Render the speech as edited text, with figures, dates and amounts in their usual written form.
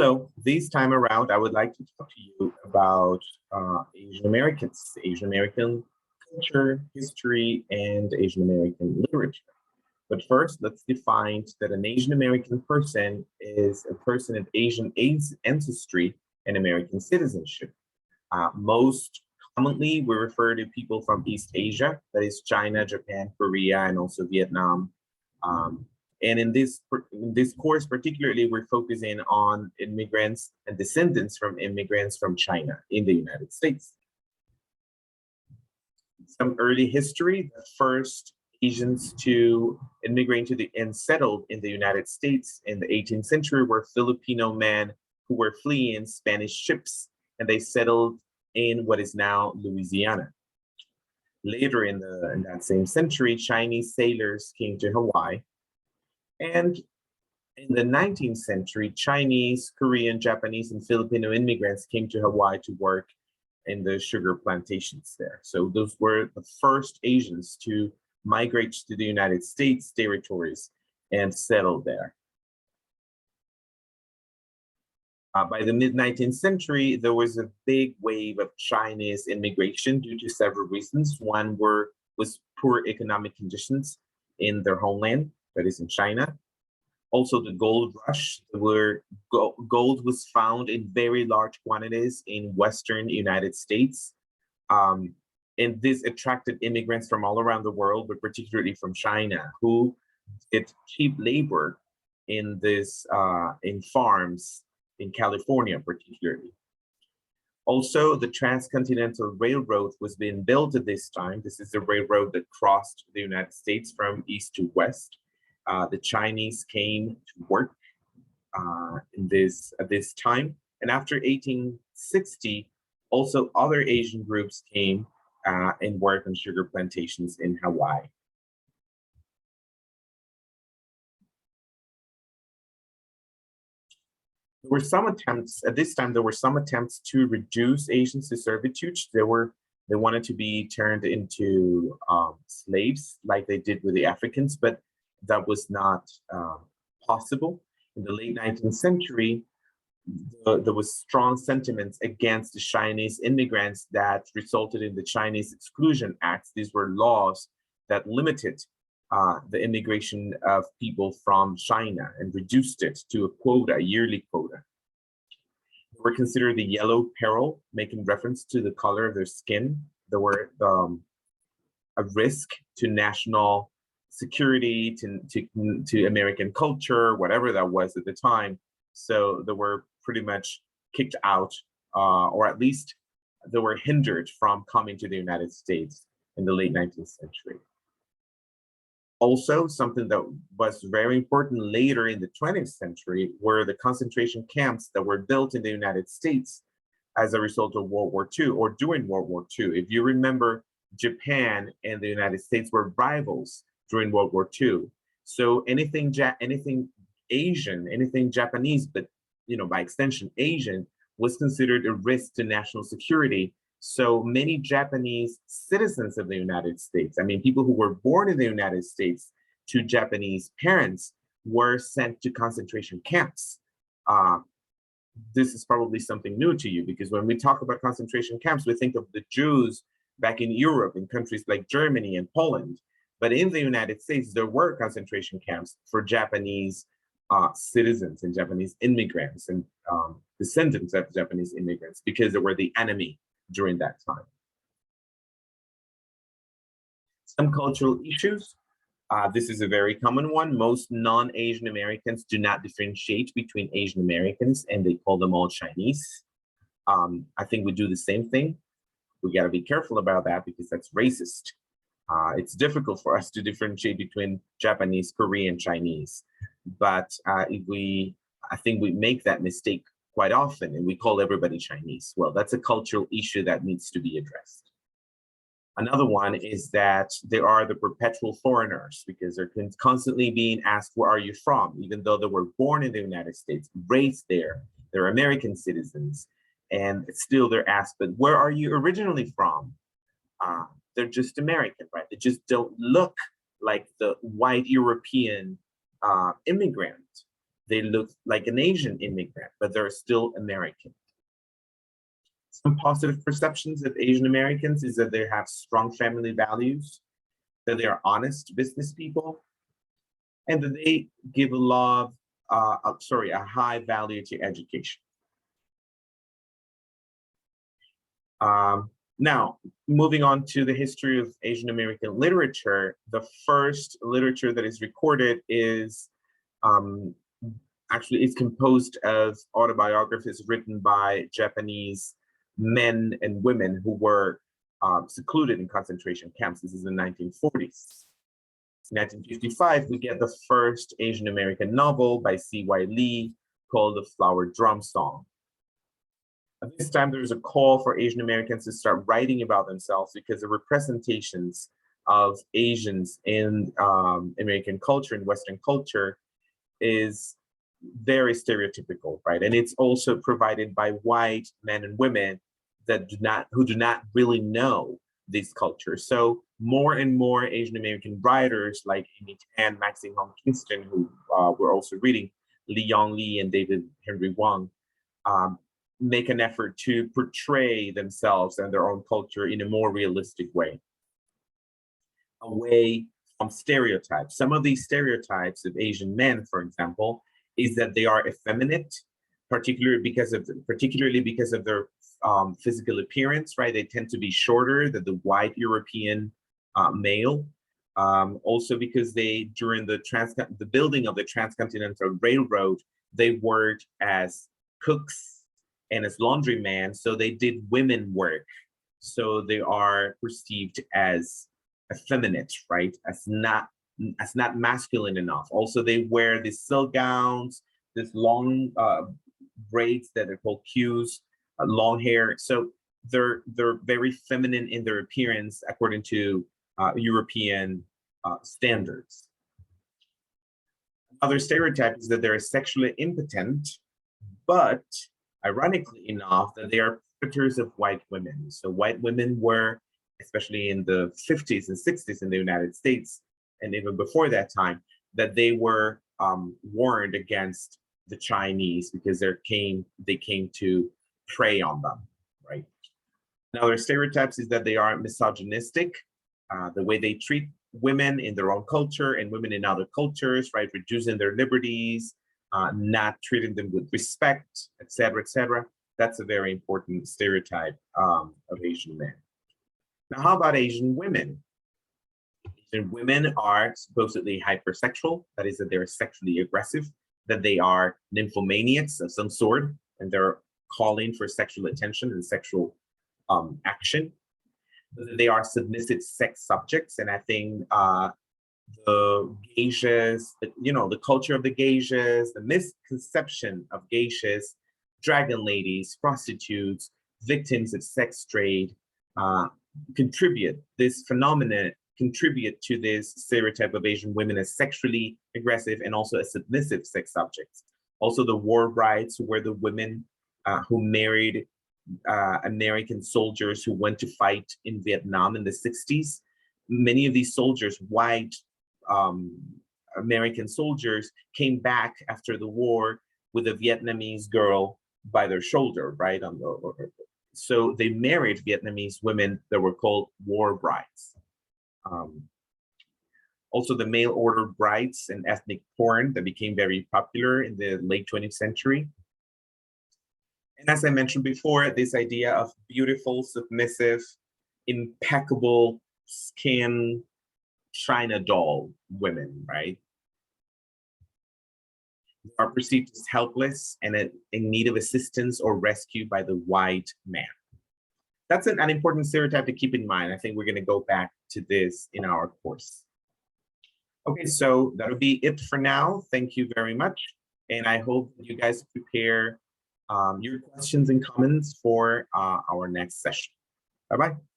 So this time around, I would like to talk to you about Asian Americans, Asian American culture, history, and Asian American literature. But first, let's define that an Asian American person is a person of Asian ancestry and American citizenship. Most commonly, we refer to people from East Asia, that is China, Japan, Korea, and also Vietnam. Um, and in this course, particularly, we're focusing on immigrants and descendants from immigrants from China in the United States. Some early history: the first Asians to immigrate and settled in the United States in the 18th century were Filipino men who were fleeing Spanish ships, and they settled in what is now Louisiana. Later in that same century, Chinese sailors came to Hawaii. And in the 19th century, Chinese, Korean, Japanese, and Filipino immigrants came to Hawaii to work in the sugar plantations there. So those were the first Asians to migrate to the United States territories and settle there. By the mid-19th century, there was a big wave of Chinese immigration due to several reasons. One was poor economic conditions in their homeland, that is in China. Also the gold rush, where gold was found in very large quantities in Western United States. And this attracted immigrants from all around the world, but particularly from China, who did cheap labor in farms in California, particularly. Also, the Transcontinental Railroad was being built at this time. This is the railroad that crossed the United States from east to west. The Chinese came to work at this time. And after 1860, also other Asian groups came and worked on sugar plantations in Hawaii. There were some attempts, at this time, there were some attempts to reduce Asians to servitude. They wanted to be turned into slaves like they did with the Africans, but that was not possible. In the late 19th century, there was strong sentiments against the Chinese immigrants that resulted in the Chinese Exclusion Act. These were laws that limited the immigration of people from China and reduced it to a quota, a yearly quota. They were considered the yellow peril, making reference to the color of their skin. They were a risk to national security, to American culture, whatever that was at the time. So they were pretty much kicked out, or at least they were hindered from coming to the United States in the late 19th century. Also, something that was very important later in the 20th century were the concentration camps that were built in the United States as a result of World War II or during World War II. If you remember, Japan and the United States were rivals during World War II. So anything Asian, anything Japanese, but by extension Asian, was considered a risk to national security. So many Japanese citizens of the United States, people who were born in the United States to Japanese parents, were sent to concentration camps. This is probably something new to you, because when we talk about concentration camps, we think of the Jews back in Europe, in countries like Germany and Poland. But in the United States, there were concentration camps for Japanese citizens and Japanese immigrants and descendants of Japanese immigrants, because they were the enemy during that time. Some cultural issues. This is a very common one. Most non-Asian Americans do not differentiate between Asian Americans, and they call them all Chinese. I think we do the same thing. We got to be careful about that, because that's racist. It's difficult for us to differentiate between Japanese, Korean, Chinese. But I think we make that mistake quite often, and we call everybody Chinese. Well, that's a cultural issue that needs to be addressed. Another one is that there are the perpetual foreigners, because they're constantly being asked, where are you from? Even though they were born in the United States, raised there, they're American citizens, and still they're asked, but where are you originally from? They're just American, right? They just don't look like the white European immigrant. They look like an Asian immigrant, but they're still American. Some positive perceptions of Asian Americans is that they have strong family values, that they are honest business people, and that they give a high value to education. Now, moving on to the history of Asian American literature, the first literature that is recorded is actually it's composed of autobiographies written by Japanese men and women who were secluded in concentration camps. This is in the 1940s. In 1955, we get the first Asian American novel by C.Y. Lee called The Flower Drum Song. At this time, there's a call for Asian Americans to start writing about themselves because the representations of Asians in American culture and Western culture is very stereotypical, right? And it's also provided by white men and women that who do not really know these cultures. So more and more Asian American writers like Amy Tan, Maxine Hong Kingston, who we're also reading, Lee Yong Lee and David Henry Wong, make an effort to portray themselves and their own culture in a more realistic way, away from stereotypes. Some of these stereotypes of Asian men, for example, is that they are effeminate, particularly because of their physical appearance, right? They tend to be shorter than the white European male. Also because during the building of the Transcontinental Railroad, they worked as cooks and as laundrymen, so they did women work. So they are perceived as effeminate, right? As not masculine enough. Also, they wear these silk gowns, this long braids that are called queues, long hair. So they're very feminine in their appearance according to European standards. Another stereotype is that they're sexually impotent, but ironically enough, that they are predators of white women. So white women were, especially in the 50s and 60s in the United States, and even before that time, that they were warned against the Chinese because they came to prey on them, right? Now, their stereotypes is that they are misogynistic, the way they treat women in their own culture and women in other cultures, right? Reducing their liberties, not treating them with respect, et cetera, et cetera. That's a very important stereotype of Asian men. Now, how about Asian women? Asian women are supposedly hypersexual, that is, that they're sexually aggressive, that they are nymphomaniacs of some sort, and they're calling for sexual attention and sexual action. They are submissive sex subjects, and I think the geishas, the culture of the geishas, the misconception of geishas, dragon ladies, prostitutes, victims of sex trade, this phenomenon contribute to this stereotype of Asian women as sexually aggressive and also as submissive sex subjects. Also, the war brides, who were the women who married American soldiers who went to fight in Vietnam in the 60s. Many of these soldiers, white American soldiers, came back after the war with a Vietnamese girl by their shoulder, right? So they married Vietnamese women that were called war brides. Also, the mail order brides and ethnic porn that became very popular in the late 20th century. And as I mentioned before, this idea of beautiful, submissive, impeccable skin, China doll women, right? Are perceived as helpless and in need of assistance or rescue by the white man. That's an important stereotype to keep in mind. I think we're going to go back to this in our course. Okay, so that'll be it for now. Thank you very much. And I hope you guys prepare your questions and comments for our next session. Bye-bye.